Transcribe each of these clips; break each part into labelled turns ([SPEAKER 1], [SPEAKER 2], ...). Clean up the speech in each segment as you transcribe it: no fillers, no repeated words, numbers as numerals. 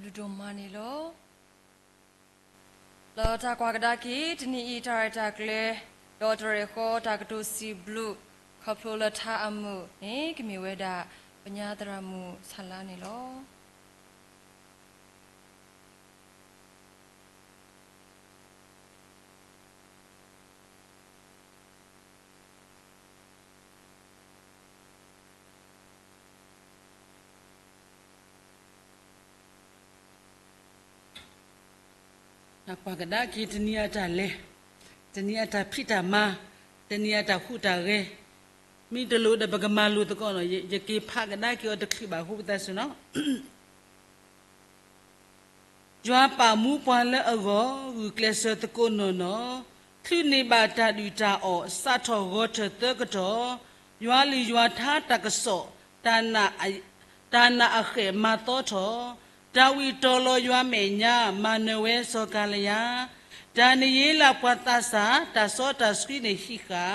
[SPEAKER 1] ludomani lo lo ta kwagdaki tini ita takle lo tore ko takatu si blue khaplo la tha amu kimi weda panyadaramu salani lo
[SPEAKER 2] na kwagada ki tenia ta le tenia ta phita ma tenia ta khuta re mi de lo de bagama lo to ko no ye ke phagada ki o de khi ba hu ta su no jwa pa mu pwa le ago ru klese to ko no no khu ni ba ta du ta o sa tho go the te ko to ywa li ywa tha ta ka so ta na a khe ma to thoဒါဝီတော်လောရွာမေညာမနဝဲစောကလျာဒါနီယေလာပဝတ္တသာတသောတစကိနေခိခာ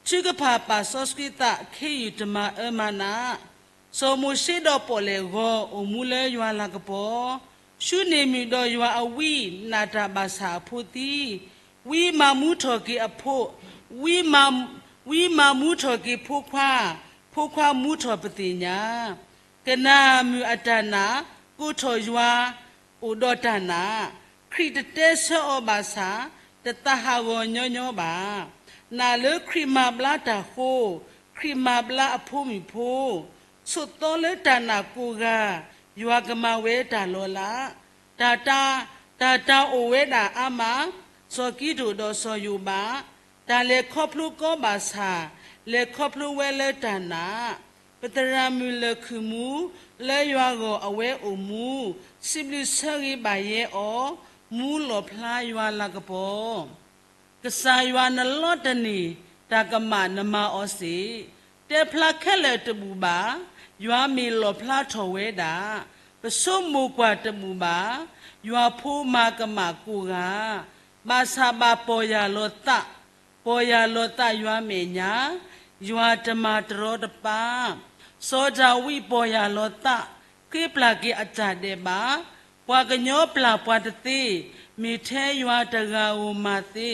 [SPEAKER 2] ချိကဖာပါသောစကိတခေယတမအမနာသောမုရှိတော်ပေါ်လေဂောအမူလဲရွာလာကပေါ်ရှုနေမီတော်ရွာအဝိနာတာပါစာဖို့တိဝိမာမှုထော်ကေအဖို့ဝိမာမှုထော်ကေဖို့ခွာမှုထော်ပတိညာကနာမြအတနာကုထောယွာဥဒတနာခရစ်တေဆောဘာသာတတဟာဝညညောပါနာလခရမဘလာတာခိုခရမဘလာအဖို့မီဖို့သုတောလေတနာကိုကယွာကမဝဲတာလောလာတာအိုဝဲတာအမစောကီတူတော်စောယူပါဒါလေခေါပလူကောဘာသာလေခေါပလူဝဲလေတနာပတရာမူလခုမူလဲရွာကိုအဝဲအမှုစိပလဆရီပါရဲ့အောမူလောဖလားရွာလာကပေါ်ကစားရွာနလောတနီတာကမနမအောစီတေဖလာခက်လက်တဘူပါရွာမီလောဖလားထော်ဝဲတာပစုံမူကွာတဘူပါရွာဖိုးမာကမကူကဘာသာဘာပေါ်ရလောတရွာမေညာရွာတမတရောတပါစောကြဝိပေါ်ရလောတကိပလာကိအကြတဲ့ပါပွာကညောပလာပွာတတိမိထဲရွာတကာဝမာတိ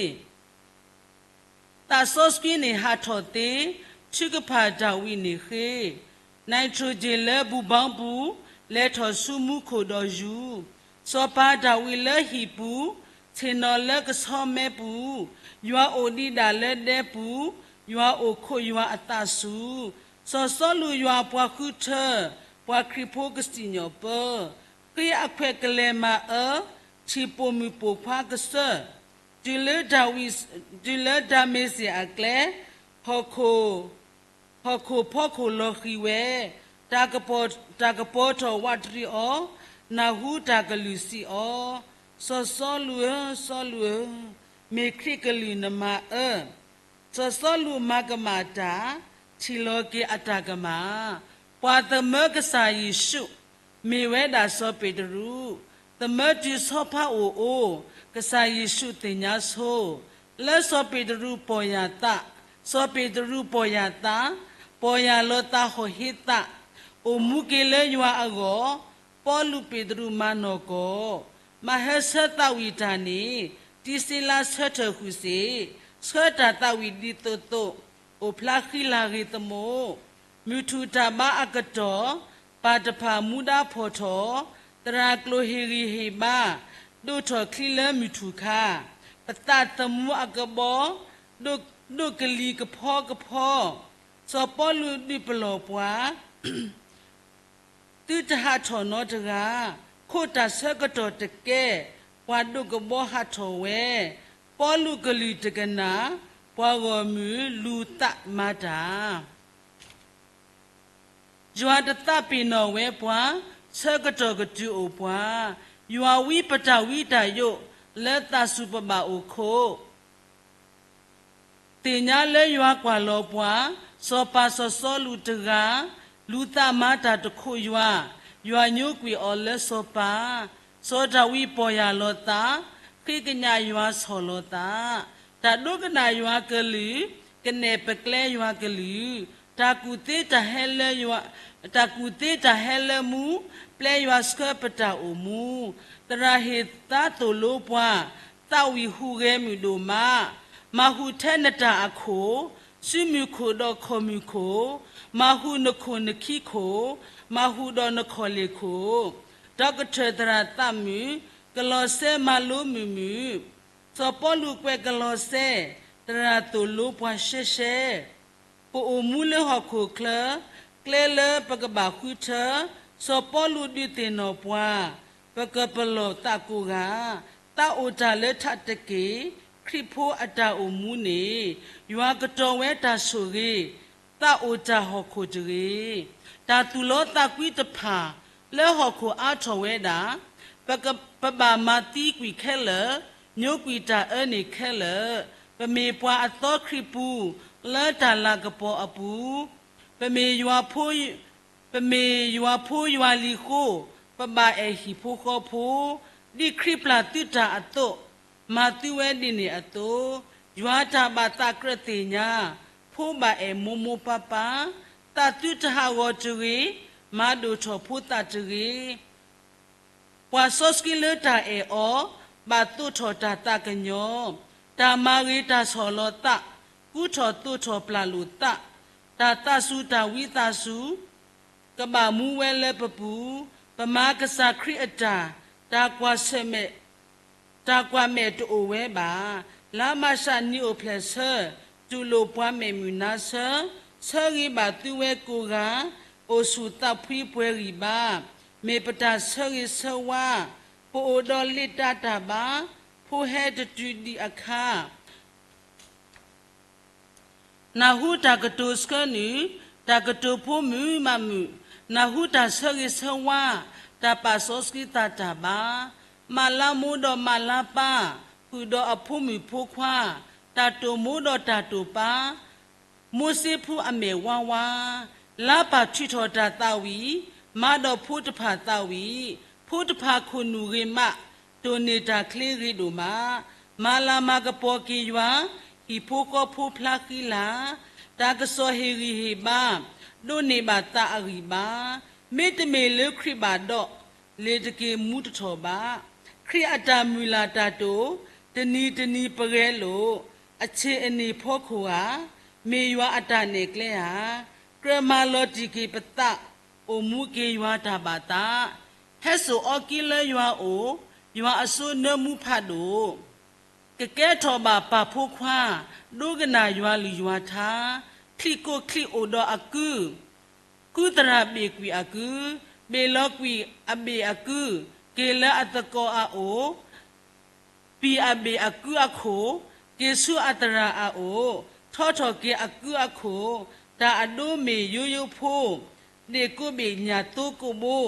[SPEAKER 2] တာစောစကိနေဟာထောတိချိကဖာကြဝိနေခေနိုင်ထရိုဂျင်လဲဘူပေါင်းဘူးလဲထော်စုမှုခိုတော်ယူစောပါကြဝိလဲဟီပူချင်တော်လက်ကစောမဲပူရွာအိုဒီတာလဲတဲ့ပူရွာအိုခိုရွာအတဆူစောလူရွာပွားခုထပွားခရီဖိုကစတင်ယောပကိအခွဲကလေးမချီပိုမီပိုခွာကစဒီလေဒါမေစီအကလေဟခိုလောခီဝဲတာကပေါ်တော်ဝတ်ရီအောနာဟုတာကလူစီအောစောလူမေခရီကလီနမစောလူမကမာတာချီလောကေအတကမာပွာသမကစာယေရှုမေဝဲတာစောပေတရုသမတိစောဖာအိုကစာယေရှုတင်ညာဆိုလက်စောပေတရုပေါ်ရတာစောပေတရုပေါ်ရတာပေါ်ရလောတာဟိုဟိတအိုမူကေလေယွာအကောပေါ်လူပေတရုမနောကောမဟဆတဝိတာနီတိစီလာဆထခုစီဆထတဝိဒီတောโอพลาခိလာရီတမောမြူထူတာမအကတောပါတဖာမူဒာဖောထောတရာကလိုဟီရီဟေဘာဒုထောခိလမြူထူခာပတတမူအကဘောဒုကလီကဖောစောပေါ်လူဒီပလောပွားတိတဟာထောနောတကခိုတာဆကတောတကဲပွားဒုကဘောဟာထောဝဲပေါ်လူကလီတကနာပွားကောမူလူတမတာယွာတတပိနောဝဲပွားဆကတောကတူအိုပွားယွာဝိပတဝိတာယုလက်တစုပပအိုခိုတင်ညာလဲယွာကွာလောပွားစောပါစောလူတကာလူတမတာတခုယွာညုကွေအော်လဲစောပါစောတဝိပေါ်ရလောတာခိကညာယွာဆောလောတာတာဒုကနာယွာကလီကနေပကလဲယွာကလီတ ta cụ tế ta hele yua ta cụ tế ta hele mu ple yua skơ pata o mu tara he ta to lo pwa ta wi hu ge mu do ma hu the na ta akho su mu kho do kho mu kho ma hu na kho na khi kho ma hu do na kho le kho ta ka the tara ta mu ka lo se ma lo mu mu so po lu kwe ka lo se tara to lo pwa she she po o mu le ho kho kle le pa ka ba khu the so po lu di te no pwa pa ka pa lo ta ko ga ta o ta le tha te keခရဖိုအတာအမှုနေရွာကတော်ဝဲတာဆိုရေတာအိုတာဟောခိုတရေတာသူလောတာကွီတဖာလဲဟောခိုအားထော်ဝဲတာပဘာမာတီကွီခဲလညိုကွီတာအနေခဲလပမေပွားအတော်ခရပူလဲတာလာကပေါ်အပူပမေရွာဖိုးရွာလီခိုပဘာအေဟီဖိုခေါဖိုဒီခရပလာတိတာအတော့မာတူဝဲဒီနေအတိုရွာတာဘာတာကရတိညာဖိုးဘာအေမမပပတာတုတဟာဝတူရီမာဒိုထောဖိုးတာတူရီပွာဆော့စကီလတာအေအောဘာတုထောတာတာကညောတာမာရီတာဆော်လောတာကုထောတုထောပလာလူတာတာဆူတာဝိတာဆူကဘာမူဝဲလဲပပူပမာကစားခရီအတာကွာဆမဲတာကွာမဲတူဝဲပါလာမရှာနီအိုဖလက်ဆာတူလိုပွားမဲမြူနာဆာဆာရီဘာတူဝဲကိုကအိုဆူတာဖွီပွဲရီပါမေပတာဆာရီဆဝါပိုဒလီတာတာဘာဖိုဟဲတတူဒီအခါနာဟုတာကတိုစကနီတာကတိုဖိုမူမမူနာဟုတာဆာရီဆဝါတာပါဆောစကီတာတာဘာမာလာမူဒမာလာပါခုဒအဖုမီဖိုခွာတာတိုမူဒတာတိုပါမူစီဖူအမေဝါဝါလာပါချီထောတာတာဝီမာဒဖူတဖာတာဝီဖူတဖာခုနူရေမတိုနေတာကလေးရီဒိုမာလာမကပေါ်ကီယွာဟီဖိုကောဖူဖလာကီလာတာကဆောဟီရီဟီဘာဒိုနေဘာတာအရီဘာမေတမေလေခရီဘာတော့လေတကေမူတထောပါခရီအတာမူလာတာတိုတနီပရဲလို့အခြေအနေဖောခိုဟာမေယွာအတာနေကလဲဟာကရမာလော်တီကေပတအိုမူကေယွာတာဘာတာဟဲဆိုအော်ကီလဲယွာအိုယွာအစိုးနမှုဖတ်တို့ကကဲထောပါပါဖိုခွာဒုကနာယွာလီယွာသာခလီကိုခလီအိုဒအကူကုတရာဘေကွီအကူဘေလောကွီအဘေအကူကေလာအတကောအိုပီအဘေအကူအခုကေဆုအတရာအိုထောကေအကူအခုတာအဒိုမေယိုယိုဖိုနေကိုဘေညာတိုကိုဘို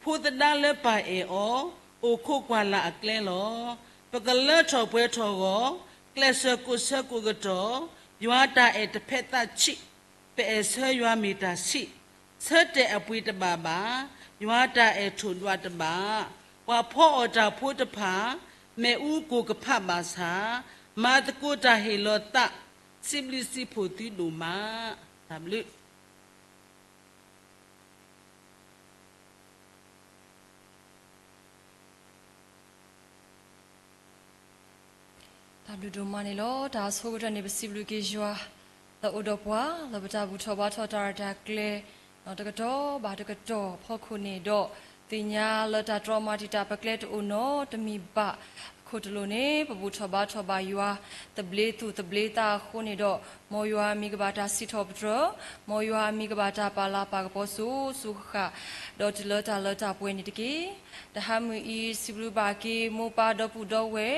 [SPEAKER 2] ဖိုတဒါလဲပါအေအောအိုခိုကွာလာအကလဲလောပကလဲထောပွဲထောကိုကလဲဆကိုဆကိုကတော့ယွာတာအေတဖက်တာချိပဲဆယွာမီတာစီဆက်တဲ့အပွေတပါပါယွာတာအေထုဒွာတပါဝါဖောအတာဖိုးတဖာမေဦးကိုကဖတ်ပါစာမာတကိုတာဟေလောတစိဘလီစီဖိုတီဒူမာသဘလ
[SPEAKER 1] တာဘလူဒိုမာနီလောဒါဆိုရနေပစီဘလူကေဂျွာလောအိုဒပွာလဘတာဘူထောဘာထောတာတာကလေနော်တကတော့ဘာတကတော့ဖောက်ခုနေတော့တင်ညာလတာထရမာတီတာပကလက်အိုနော်တမီဘခုတလို့နေပပူထောဘာယွာတဘလေတူတဘလေတာခုနေတော့မောယွာမိကဘာတာစီထောပထရမောယွာမိကဘာတာပါလာပါကပေါ်စုခဒေါ်တလတာပွဲနေတကေတဟမီစီဘလူဘာကေမောပါဒပူတော့ဝဲ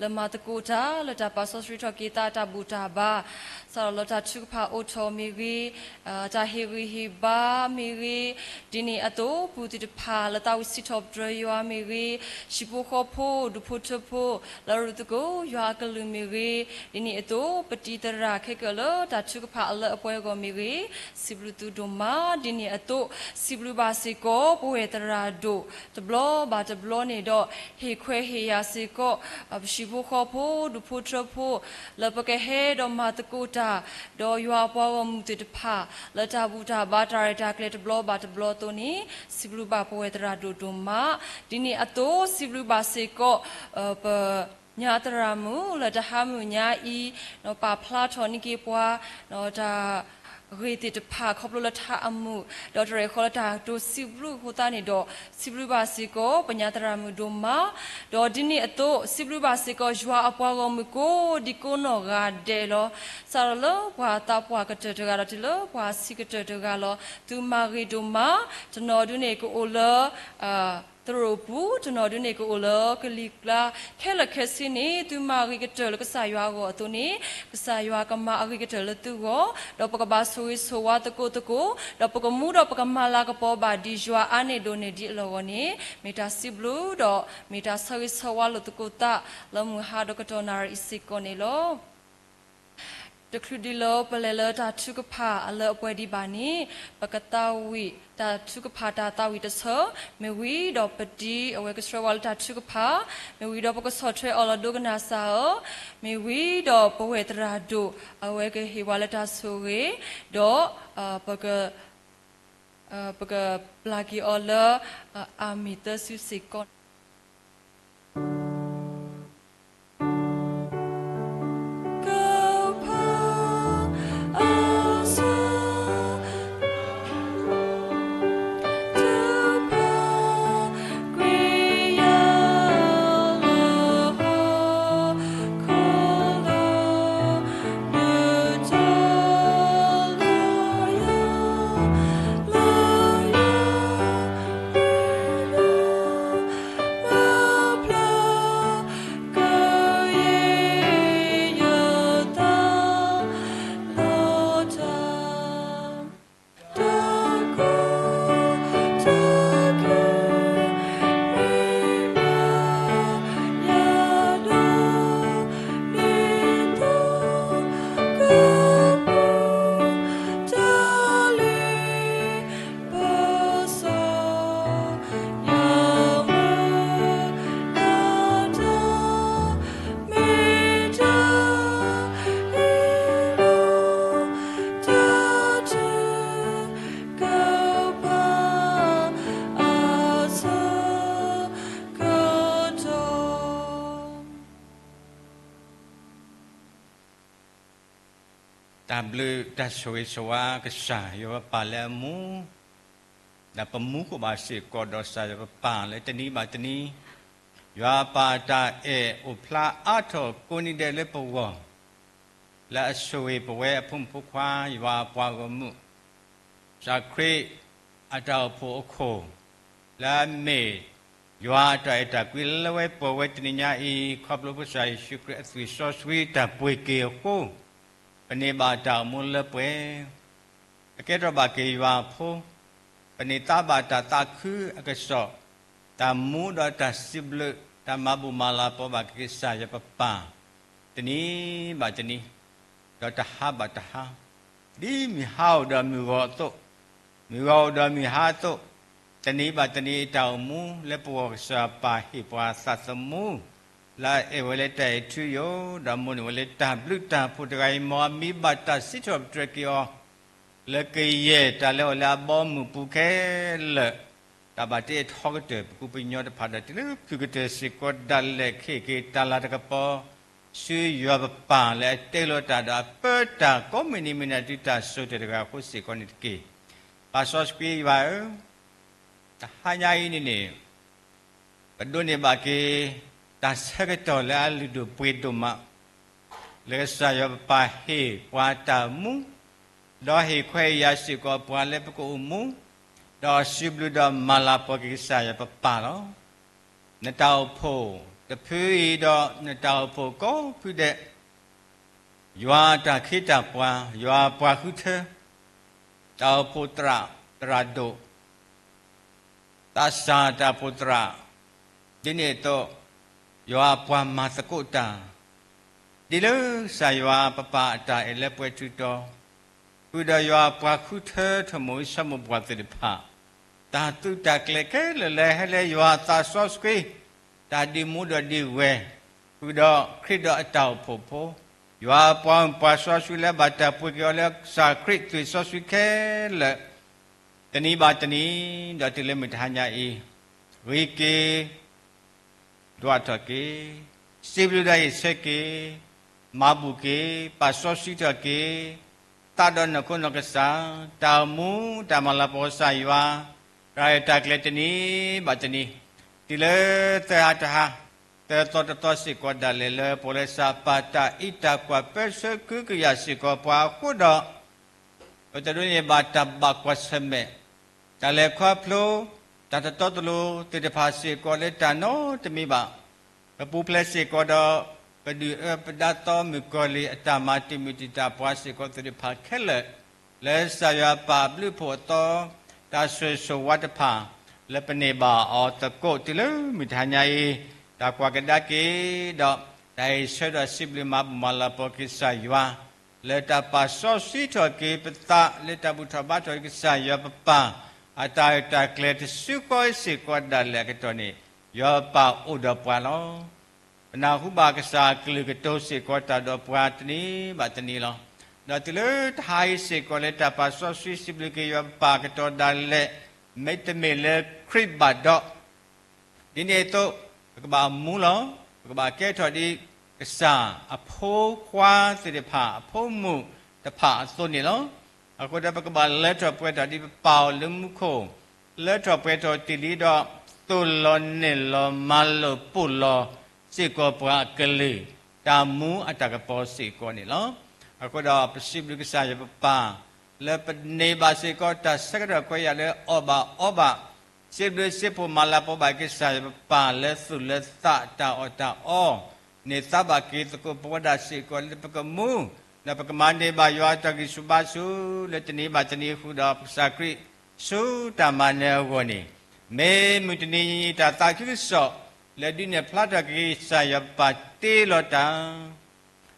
[SPEAKER 1] လမတကိုတာလတာပါဆောစရီထောကေတာတာဘူတာဘာဆာလတာချုဖာအိုထောမီရီတာဟီရီဟီဘာမီရီဒီနီအတိုပူတီတဖာလတာဝစီထောပဒရယွာမီရီရှိပိုခေါ်ဖို့ဒူဖို့ ဖို့လာရတူကိုရွာကလူမီရီဒီနေ့အတော့ပတိတရာခေကလတာချုကဖာအလအပွဲကိုမီရီစီဘလူတူဒိုမာဒီနေ့အတော့စီဘလူဘာစီကိုဘဝေတရာဒိုတဘလဘာတဘလနေတော့ဟေခွဲဟေယာစီကိုပရှိဖို့ခေါ်ဖို့ဒူဖို့ထဖို့လပကဟဲတော့မာတကူတာတော့ရွာပေါ်ဝမှုတဖာလတာဘူတာဘာတာရတာကလေတဘလဘာတဘလတိုနီစီဘလူဘာဘဝေတရာဒိုဒိုမာဒီနေ့အတော့စီဘလူဘာစီကိုပညာတရာမူလတဟာမူညာဤနော်ပါဖလာထော်နိကေပွားနော်ဒါရေတိတဖာခေါပလထအမှုဒေါက်တာရေခေါ်တာဒိုစီဘလူဟိုတာနေတော့စီဘလူဘာစီကိုပညာတရာမူဒိုမာဒေါ်ဒီနီအတော့စီဘလူဘာစီကိုဂျွာအပွားကောမူကိုဒီကိုနော်ကဒဲလောဆာလောဘွာတာပွားကတဲ့တကတော့ဒီလောဘွာစီကတဲ့တကလောသူမာရီဒိုမာကျွန်တော်တို့နေကိုအိုလောတရဘူးကျွန်တော်တို့နေကိုလကလီကလာခဲလခဲစင်းနေသူမာရီကတယ်ကဆာရွာကိုအတူနေကဆာရွာကမအရီကတယ်တူကိုတော့ပကဘာဆွေဆိုဝါတကိုတော့ပကမှုတော့ပကမလာကပေါ်ပါဒီရွာအနေတို့နေဒီလောနေမီတာစီဘလူတော့မီတာဆွေဆိုဝါလို့တကိုတာလမှုဟာတော့ကတော်နာရီစစ်ကိုနေလောတခလူဒီလောပလဲလတာထုကဖာအလောအပွဲဒီပါနေပကတာဝီတာထုကဖာတာတာဝီတဆောမေဝီတော့ပတိအဝဲကစရဝလတာထုကဖာမေဝီတော့ပကဆော့ထွဲအော်လဒိုကနာဆာမေဝီတော့ပဝေတရာဒိုအဝဲကဟေဝလတာဆိုရေတော့ပကပလာကီအော်လအာမီတဆူစီကွန်
[SPEAKER 3] ตาบลือตาสวยสวากษาโยปาเลมูดาปมูกบาสิกอดสายปาเลตนี้บาตนี้โยปาตาอุพลาอาทอกุนิเดเลปวงและสวยปเวพุ่มพุควาโยปากมุสักครีอาจารย์ผู้โคและเมโยตาตะกิลเวปเวตนิญาอีขอบลูกชายชุกรสวิสสวิตาปุยเกียวโคปนิบาตามุลเปเกตบาเกยวาโพปนิตาบาตาตาคืออกษอตามูดตาสิบลตามาบุมาลาปบากิสายปปาตนี้บาตนี้ดตาฮาบาตาฮาดีมีฮาวดามีวอโตมีวอดามีฮาโตตนี้บาตนี้ตามูและปวกสาปาหิปวาสัสมูลาเอเวเลตไอทุโยดามุนเวเลตาบลุตาพุทธไกมอมีบัตตาสิทบตรกิโอเลกเยตาเลวลาบอมปุเคลตาบาเตทอกเตกุปิญญตพาดติลคุกเตสิกอดัลเลเคเกตาลาตะกปอสุยอปาเลเตโลตาดาเปตาคอมมินิมินาติตาสุเตกาคุสิกอนิตเกปาซอสปีวาตาหายายนี่นี่ปะโดเนบาเกตาเสกตอลาลิดูปุยตุมะเลสายปาเฮปวาตามุดอเฮควายาสิกอปวาเลปกุมุดอสิบลุดอมาลาปกิสายปปาโลนตาโพตะพือดอนตาโพก็พือเดยัวตาคิตาปวายัวปวาคุเทตาโพตราโดตาสาตาโพตราดิเนโต Yua pua masakota. Dilu sayua papa ata elepwe tuto. Kuda yua pua kuthe temu samu buat dipa. Ta tu ta kleke le hele yua ta soskui. Ta di muda di we. Kuda krida atau popo. Yua pua sosui le bata puki ole sa krik tu sosui ke le. Tani batani datile mithanya I. Wiki Dwatake, Sibluda Seke, Mabuke, Pasositake, Tadanakonakasa, Tamu, Tamalaposa Iwa, Rayatakletani, Batani, Tile Teataha, Tetotasi Quadalele, Polesa Pata, Itakwa, Persa, Kukuyasiko, Pakuda, Otaruni Bata Bakwaseme, Talekwa Plo, Tata Totolo, to the Pasi Coleta, no, to me ba. A puplesi coda, Pedato, Mukoli, Tamati, Mutita, Pasi, go to the Parkele, Les Saya Pa, Blue Porto, that's so what a pa, Lepaneba, or the coat, Mitanyai, Takwagadaki, dog, they said a sibling map Malapoki Sayua, let a pass so sweet or keep it, let a butabato Saya Papa. Atai ta klet sukoi sikwa dalekatoni yo pa udapalo na huba kasa kliketo sikwa ta do pratni batni lo na tile thai sikwa le ta pa so swi siblike yo pa kato dale metemele kribado dine to ba mu lo ba ke tho di kasa apho kwa sidepha apho mu ta pha so ni lo Aku dapat kebal letter pueta di pau lemuko letter pueta tilido tulon nelo malo pulo siko pra keli tamu ataka po siko ni lo aku dah persib di saya papa lepas neba siko ta sekadar ko ya le oba sibli sipu malapo bagi saya papa le sulle ta o ni sabaki tuku poda siko lepas kemu Dapat kemandi bayar tagi subasu, letani batani huda sakri su tamane woni. Me mutini tata kiso, ledine plata ki saya pati lota.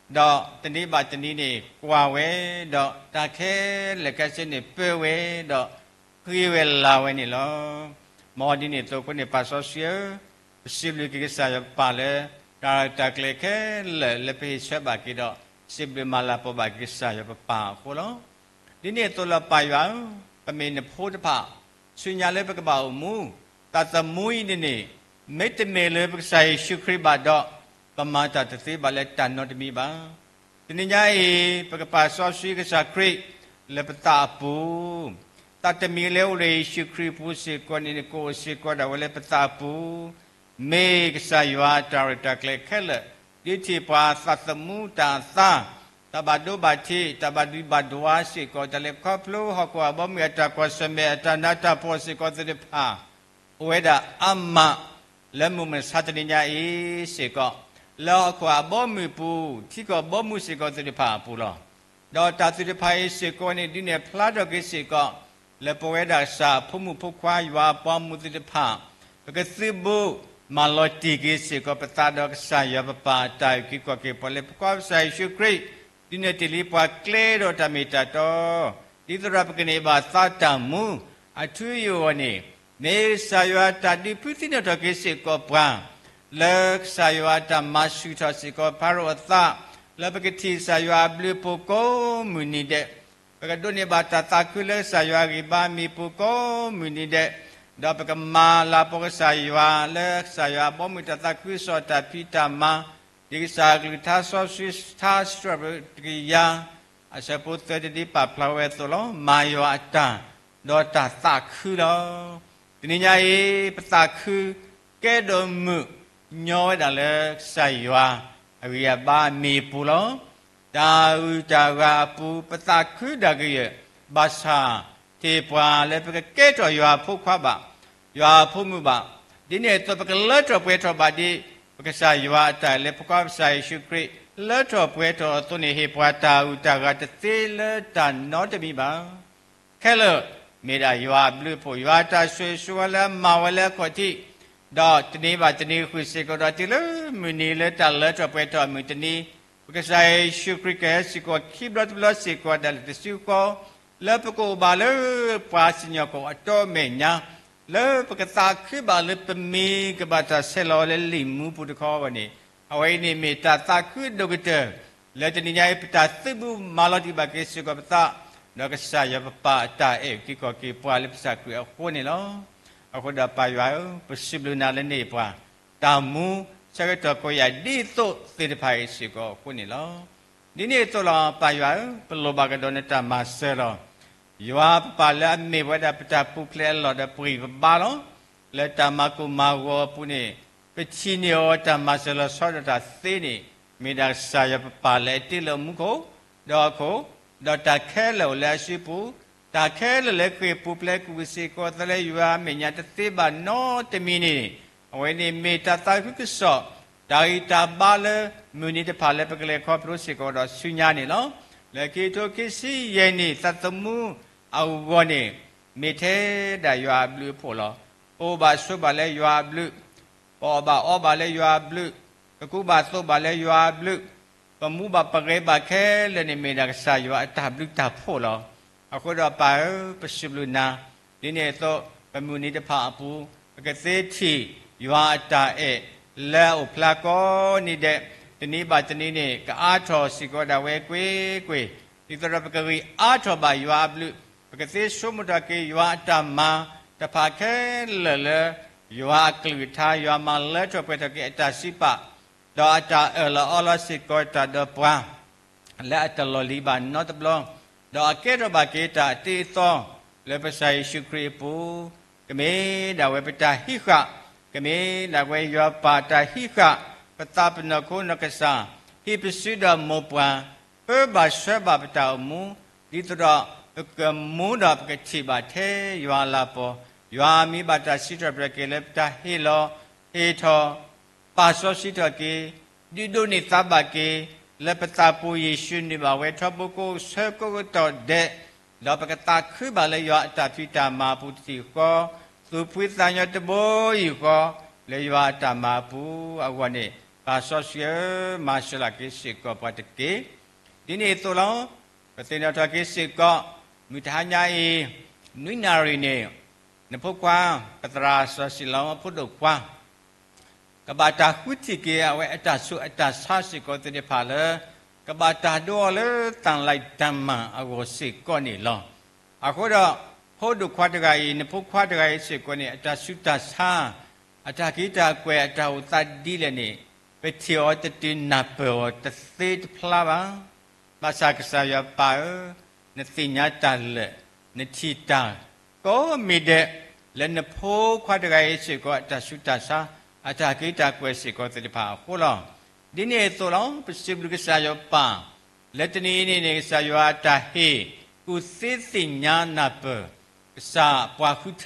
[SPEAKER 3] Do tani batani ni kwawe, do take lekasi ni pewe, do kriwe lawe ni lo. Modi ni to kuni pasosia, sibli ki saya pale, tak leke lepi sebaki do. Sibli malapo bagi saya papa kolo. Dini tu la payah, pemin pun apa. Sunyale berbau mu, tata mui dini. Mete mele bersai syukri bado, pemata teti balik tanah demi ba. Dini nyai berkepas sosui kesakri lepeta apu. Tata mele oleh syukri pusi kon ini ko si kon dah oleh peta apu. Me kesayua tarita klekele. Diti pa satemu ta sa tabadu bati tabadu badwa si ko tale koplu hokwa bom yata ko sembe tanata po si ko de pa weda amma lemu me sataninya I si ko lo kwa bom pu ti ko bom si ko de pa pu lo do ta de pa si ko ni dine plado ke si ko le po weda sa phumu phukwa ywa bom mu de pa ke sibu Maloti kisi ko petado saya bapa tai ki ko ke pole ko sai syukri dine tili pa klero tamita to didra pekene ba satamu atu yo ni ne saywa tadi putina to kisi ko pra le saywa tamasu to si ko parota le peketi saywa blu poko munide pekadone ba tatakule saywa riba mi poko munide Dapat kemala pokok saya bom kita takui sota pita ma di saya kita sosis tas ya asal putih di paplawe tu lo mayo ata dota takui lo ini nyai petaku kedomu nyoy dalam saya awia ba mi pulo tahu jaga pu petaku dagi bahasa Tipwa lepek keto yua pukwa ba yua pumu ba dini to pek leto pueto ba di pekesa yua ta lepukwa sai syukri leto pueto tuni hipwa ta utaga tetile tan no demi ba kelo meda yua blu po yua ta sui suala mawala koti ดอตนี้บาตนี้คุยสิก็ดอติเลมือนี้เลตัลเลจอไปต่อมือตนี้ก็ใช้ชุกริกะสิก็คีบรถบลสิก็ดัลติสิก็เลปก็บาเลปาสิญก็อตเมญะเลปกตาคือบาเลปมีกบาตาเซลเลลิมูปุตคอวันนี้เอาไว้นี่มีตาตาคือดอกเตอร์และตนี้ยายปตาติบุมาลอติบาเกสิก็ปตาดอกสายปะตาเอกิก็กีปวาลิปสักคือเอาคนนี่เนาะaku dapat jual persiblunan ini pun tamu saya tak kaya di tu tidak payah siko kuni lo. Ini tu lah payah perlu bagai donata masa lo. Jual pala mi pada peta pukle lo dah puri balo. Letak maku mahu puni pecini orang masa lo saudara sini. Midak saya pala itu lo muko dah aku dah tak kelo lesipu. Ta khe le kwe pu ple ku se ko tale yua me nya te ba no te mi ni awe ni me ta ta ku ke so da i ta ba le mu ni te pha le pe kle kho pro se ko do su nya ni lo le ki to ki si ye ni ta ta mu au wo ni me the da yua blu pho lo o ba su ba le yua blu o ba le yua blu ku ba so ba le yua blu pa mu ba pa ge ba khe le ni me da sa yua ta blu ta pho lo aku dapat persiblunan ini itu pemunit papu kesethi yuata la uplako ni de ini baca ni ke atau sikoda kue itu dapat kiri atau bayu ablu kesethi semua ke yuata ma terpakai lele yuat kelita yuat malah coba tak kita siapa dah ada Allah sikoda dah puan la ada loliban not belongดอกเกตบาเกตาตีตองเลปไซชุครีปูกเมดาเวปตาฮิขะกเมดาเวยอปาตาฮิขะปตาปนโคนกษาฮิปสุดามปวาเอบาเสบาปตามูดิตระกมูดาปกชิบาเทยาลาปอยามีบาตาสิตระปเกเลปตาฮิโลเฮทอปาโซสิตะเกดิโดนิตาบาเกและปตาปูยิชุนิบาเวทบุโกเสกโกตอเดเราปกตาคือบาเลยอตาพิตามาปุติก็สุพิสัญญตโบยก็เลยอตามาปูอวันนี้ปาโซเซียมาสลากิสิกปะตะเกดินี่ตัวเราปฏิญาตะกิสิกมิทานยายนุยนารีเนนพกว่าปตราสสิลาพุดกว่ากบาตาคุติเกอเวอตาสุอตาสาสิกติเนพาเลกบาตาดอเลตังไลตัมมาอโกสิกอนี่ลออะโคดอโหดุควาตะไกนพควาตะไกสิกอนี่อตาสุตาสาอตากิตาเกวอตาอุตาดีเลนี่เปเทอตตินาเปอตเซตพลาบาภาษากษายาปานติญาตาเลนทิตาก็มีเดและนพควาตะไกสิกออตาสุตาสาอาจารย์กิจากวยสิกอติภาโคลอดิเนตัวลองปสิบลุกษายปาและตนี้นี่สายอาตาเฮกุสิสิญาณเปกษาปวาคุเท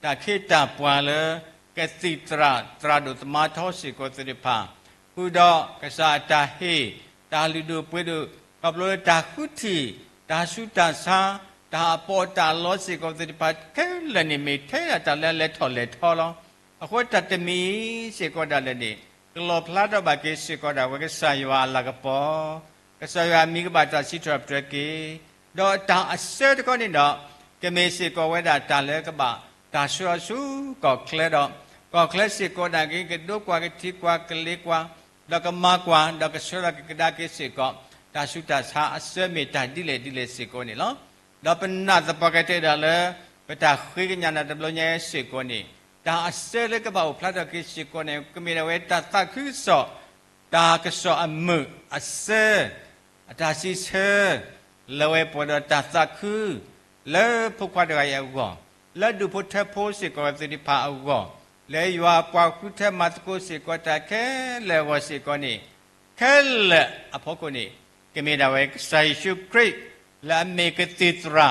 [SPEAKER 3] ตาเขตาปวาเลกสิตราดุตมาทอสิกอติภาคุดอกษาตาเฮตาลิดูปวยดูกับโลตาคุติตาสุตาสาตาปอตาลอสิกอติภาเคลนิเมเทตาเลทอลอအခုတတမီစေကောဒါလည်းနေကလောဖလာတော့ဘာကေစေကောဒါဝကဆာယွာလာကပေါ်ကဆာယွာမိကဘာတာစီထရပ်တရကေတော့တောင်အစဲတကောနေတော့ကမေစေကောဝဲတာတာလဲကဘာတာဆွာစုကောကလဲတော့ကောကလဲစေကောဒါကေကဒုကွာကတိကွာကလေးကွာတော့ကမကွာတော့ကဆွာကဒါကေစေကောတာစုတာစာအစဲမေတာဒီလေစေကောနေလောတော့ပနာသပကတဲ့ဒါလဲပတာခိကညာနာတဘလညဲစေကောနေตาเสเลกบ่าวพระตะกิสิกอเนกมีเวตาตะคือสอตากะสออมึอเสอตาสิเสเลเวปอดตาตะคือเลพุควาดะยาวอเลดูพุทธโพสิกอติดิภาอวอเลยวาปวาคุเทมัตโกสิกอตะแคเลวสิกอนี่แคเลอภโกนี่กมีดาเวไซชุคริและเมกติตรา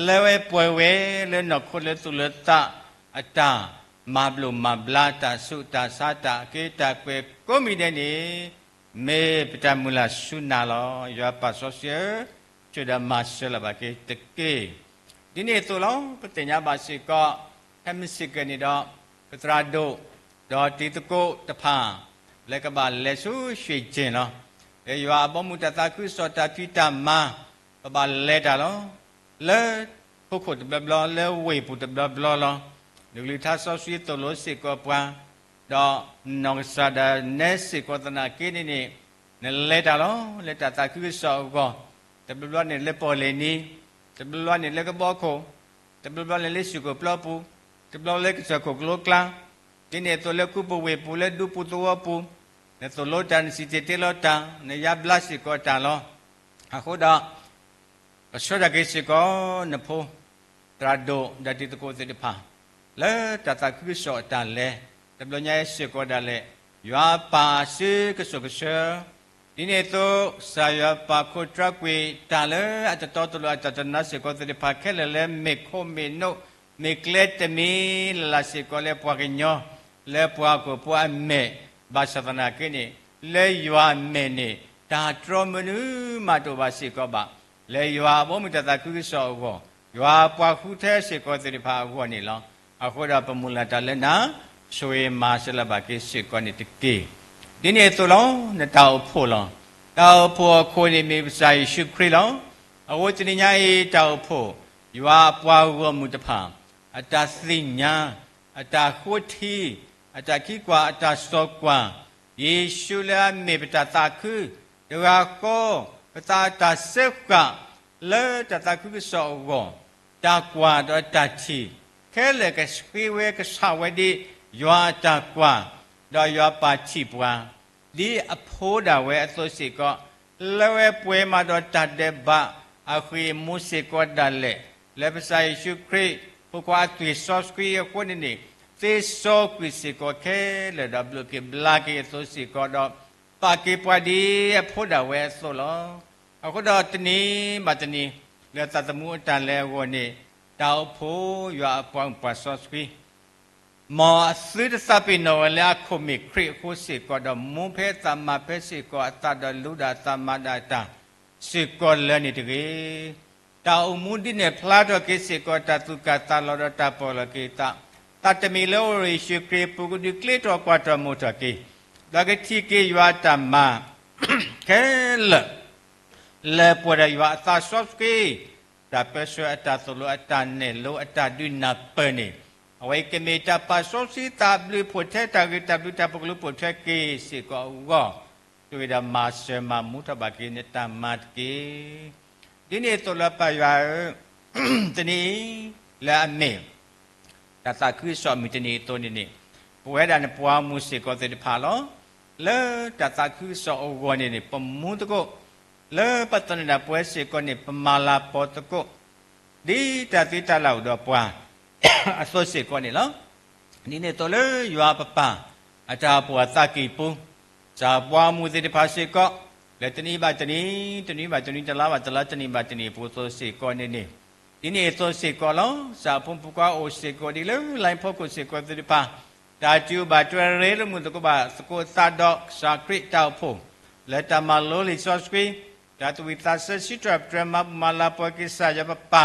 [SPEAKER 3] เลเวปวยเวเลนอคุเลตุเลตะอัตตามาบลุมาบลาตาสุตาสาตาเกตาเกก็มีเดนี่เมปตามุลาสุนาลอยาปัสโซเซียจุดามาสลาบาเกตเกดินี่ตัวเราปฏิญญาบาสิก็ทำสิกนี่ดอก ပတရာဒိုဒေါ်တီတကိုတဖာလက်ကဘာလက်ဆူရွှေကျင်လောရွာဘောမှုတတခုစောတာပိတမဘာလက်တာလောလဲပုခုတဘလလဲဝေပုတဘလလောလူလီသာဆောဆွေတလို့စေကောပွားတော့နောင်ဆာဒနဲစေကောတနာကိနေနေလက်တာလောလက်တာတခုစောကောတဘလနဲ့လက်ပေါ်လေနီတဘလနဲ့လက်ကဘောခိုတဘလနဲ့လက်စုကိုပလပူတဘလလက်ကစကိုကလောကလာဒီနေ့တော့လက်ခုပဝေပူလက်ဒုပုတောပူနဲ့တော့လောတန်စီတေလောတန်နေရဘလစီကောတန်လောအခုတော့အစောတကိစီကောနဖိုတရာဒိုဒတိတကိုစေတဖာလဲတတခိစောတန်လဲတဘလညာစီကောဒါလဲရွာပါစီကဆုကဆေဒီနေ့တော့ဆာယပါခိုထရကွေတန်လဲအတတော်တော်အတနစီကောစေတဖာခဲလဲမေခိုမေနိုမေကလက်တမီလာစီကောလဲပွားကညောလဲပွားကိုပွားမေဘာသနာကိနေလဲရွာမေနေတာထရမနုမတော်ပါစီကောပါလဲရွာဘောမတတခုစောကောရွာပွားခုထဲစီကောတိဖာကောနေလောအခုတော့ပမူလာတလည်းနာဆွေမာဆလဘကိစီကောနေတကေဒီနေ့ဆိုလောနတောက်ဖို့လောတောက်ဖို့ခိုးနေမိပစာရှုခရီလောအဝချင်ညာအေတောက်ဖို့ရွာပွားကောမူတဖာအတသိညာအတခုတီအတခိကွာအတစောကွာယေရှုလာမေပတတာခုဒရာကောပတာတာစေကလဲတတာခုစောကောတာကွာတော့တချီခဲလေကစကွေဝဲကဆဝဒီရွာတာကွာတော့ရွာပါချီပွားဒီအဖိုးတာဝဲအစိုးစီကောလဲဝဲပွဲမှာတော့တတ်တဲ့ဘအခွေမုစေကောဒလဲလဲပစာယေရှုခရစ်ပုကွာသွေဆော့စကွေကိုနေနေသေဆောကွေစီကောခဲလေဒဘလကေဘလာကေအစိုးစီကောတော့ပါကေပွားဒီအဖိုးတာဝဲဆိုလောအခုတော့တနည်းမတနည်းလက်တမှုတန်လဲဝနေတောက်ဖို့ရွာပွန်ပါဆော့စကွေမောသစ်စပိနောလာခုမီခရခုစီကောတော့မွန်ဖဲသမဖဲစီကောအတတလူဒသမဒတာစီကောလည်းနေတကေတောက်မှုဒီနဲ့ဖလာတော့ကိစီကောတတုကတလောတပေါ်လကေတာတတမီလောရိရှိခရပုဂုဒီကလီတော့ကွာတမိုတကေဒါကတိကေရွာတမခဲလဲပေါ်ရွာသာဆော့စကေတာပဆွအတသလိုအတနဲ့လောအတဒုနာပနေအဝိကမေတာပါဆောစီတာဘလဖို့တဲ့တာကတဘတာပကလူဖို့တဲ့ကေစီကောတွေ့တာမာဆမမုထဘကေနတမတ်ကေဒီနေ့တော့လပရွာတနီလာမေတတခိစောမီတနီတိုနေနေပွဲဒါနဲ့ပွားမှုစီကောတဲ့ဖာလောလဲတတခိစောအောနေနေပမှုတကောလဲပတနနာပွဲစီကောနေပမာလာပေါ်တကောဒီတတိတလောက်တော့ပွားအစောစီကောနေလောဒီနေ့တော့လဲရွာပပအတာပွားတကိပူဇာပွားမှုစီတဖာစီကောလက်တနီးပါတနီးတလားပါတလားတနီးပါတနီးပူသောစီကောနေနေဒီနေ့သောစီကောလောစာဖုန်ပူကွာအိုစီကောဒီလဲလိုင်းဖို့ကိုစီကောတိဖာတာကျူပါတွယ်ရဲလို့မှုတကပါစကိုသတော့စာခရစ်တောက်ဖို့လက်တမလိုလီဆော့စကွေဒါတူဝီသဆစီထပ်ဒရမမလာပကိစာရပပါ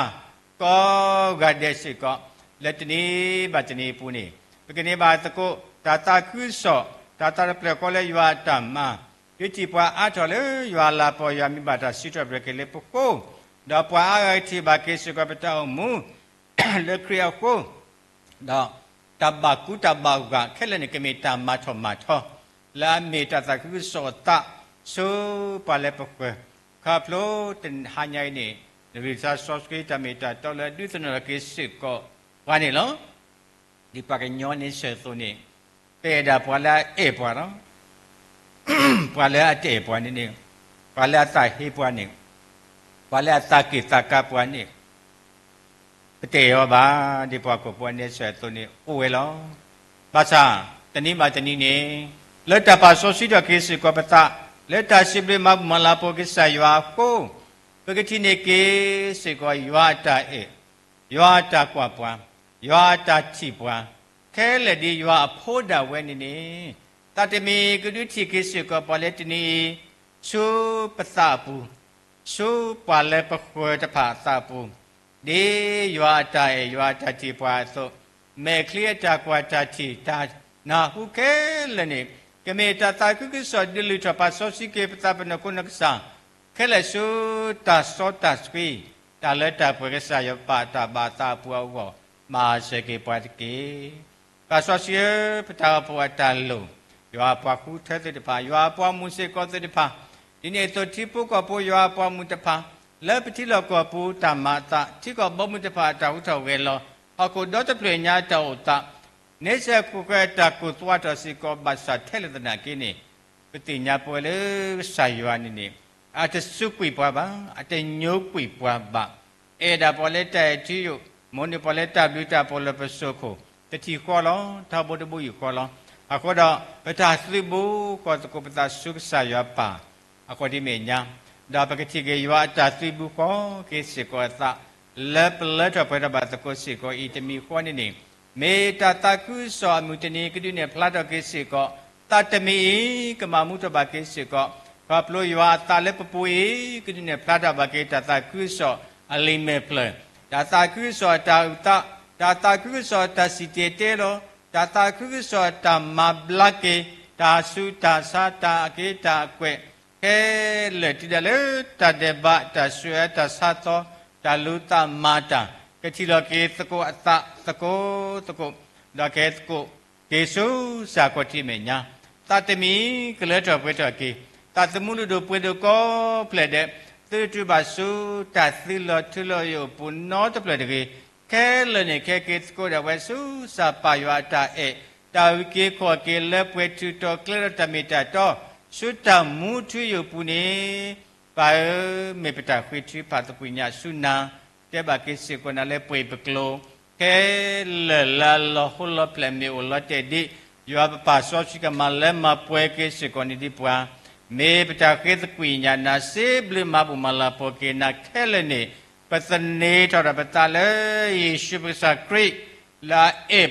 [SPEAKER 3] ကောဂဒက်စီကောလက်တနီးပါတနီးပူနေပကနေပါတကိုတာတာခုဆော့တာတာပလက်ကောလဲရွာတမဒီချီပွားအားတော်လေရွာလာပေါ်ရွာမိပါတာစီထပ်ဘရကလေးပကိုတော့ပွားအားချီပါကိစကောပတောမူလေခရီယကိုတော့တဘကုတဘကခဲလနေကမေတာမထောမထောလာမေတာတခုစောတာဆိုပါလေပကွခပ်လို့တင်ဟာညိုင်းနေဒီစာဆော့စကေတမေတာတော်လေဒုသနကိစကောဝါနေလောဒီပကညောနေဆေသုနေပေဒါပွာလာအေပွာနော်ပွာလာအတေပွာနေနေပွာလာတာဟေပွာနေပွာလာတာကိတာကပွာနေအတေရောပါဒီပွားကိုပွာနေဆေသုနေအိုဝဲလောဘာသာတနည်းမတနည်းနေလက်တပါဆောစီတကိစကောပတာလက်တရှိပရိမလာပိုကိစရွာကိုပကတိနေကေစေကောရွာတာအေရွာတာကွာပွားရွာတာချိပွားခဲလက်ဒီရွာအဖိုးတာဝဲနေနေတတမီကဒုတိကိစကောပလက်တနီရှုပသပူရှုပါလက်ပခွေတဖာသပူဒီရွာတာအေရွာတာချိပွားဆို me clear ta kwa ta ti ta na hu ke le ni ke me ta ta ku ki so di lu ta pa so si ke ta pa na ku na sa ke le su ta so ta sui ta le ta pwe ke sa yo pa ta ba ta pu au go ma se ke pa ke pa so si pa ta pu ta lu yo pa ku the te pa yo pa mu se ko te pa di ne to ti pu ko pu yo pa mu te pa le piti lo ko pu ta ma ta ti ko bo mu te pa ta hu tho we lo ako do te ple nya ta o ta ne se ku ke ta ku twa ta si ko ba sa the le na ki ni piti nya pu le sa yo ni a te su pui pa ba a te nyo pui pa ba e da po le ta ti yo mo ni po le ta lu ta po le pe so ko te ti ko lo ta bo de bu yu ko lo ako do pe ta sli bu ko ko pe ta su sa yo pa ako di me nya da pa ke ti ke yo ta sli bu ko ke se ko ta le ple ta pe da ba ta ko se ko I te mi ko ni me ta ta ku so mu te ni ke di ne phla ta ke se ko ta te mi ke ma mu ta ba ke se ko ka plo yo ta le pu pu ke di ne phla ta ba ke ta ta ku so a li me ple ta ta ku so ta ta ku so ta si te te lo ta ta ku so ta ma bla ke ta su ta sa ta ke ta kwe ke le ti da le ta de ba ta su ta sa to ta lu ta ma ta ke ti lo ke ta ko ta ko da ke ko ke su sa ko ti me nya ta te mi ke le to pwe to ke ta te mu lu do pwe do ko ple de tu tu ba su ta si lo tu lo yo pu no to ple de ke ke le ne ke ko da we su sa pa yo ta e ta wi ke ko ke le pwe tu to kle ta mi ta to su ta mu tu yo pu ne pa me pe ta khwi tu pa to pu nya su na te ba ke se ko na le pwe pe klo ke le la lo ho lo ple me o lo te di yo pa so si ka ma le ma pwe ke se ko ni di pwa me pe ta ke pu nya na se ble ma bu ma la po ke na ke le ne ပသနေတော်ပတလည်းယေရှုပစ္စခရစ်လာအေ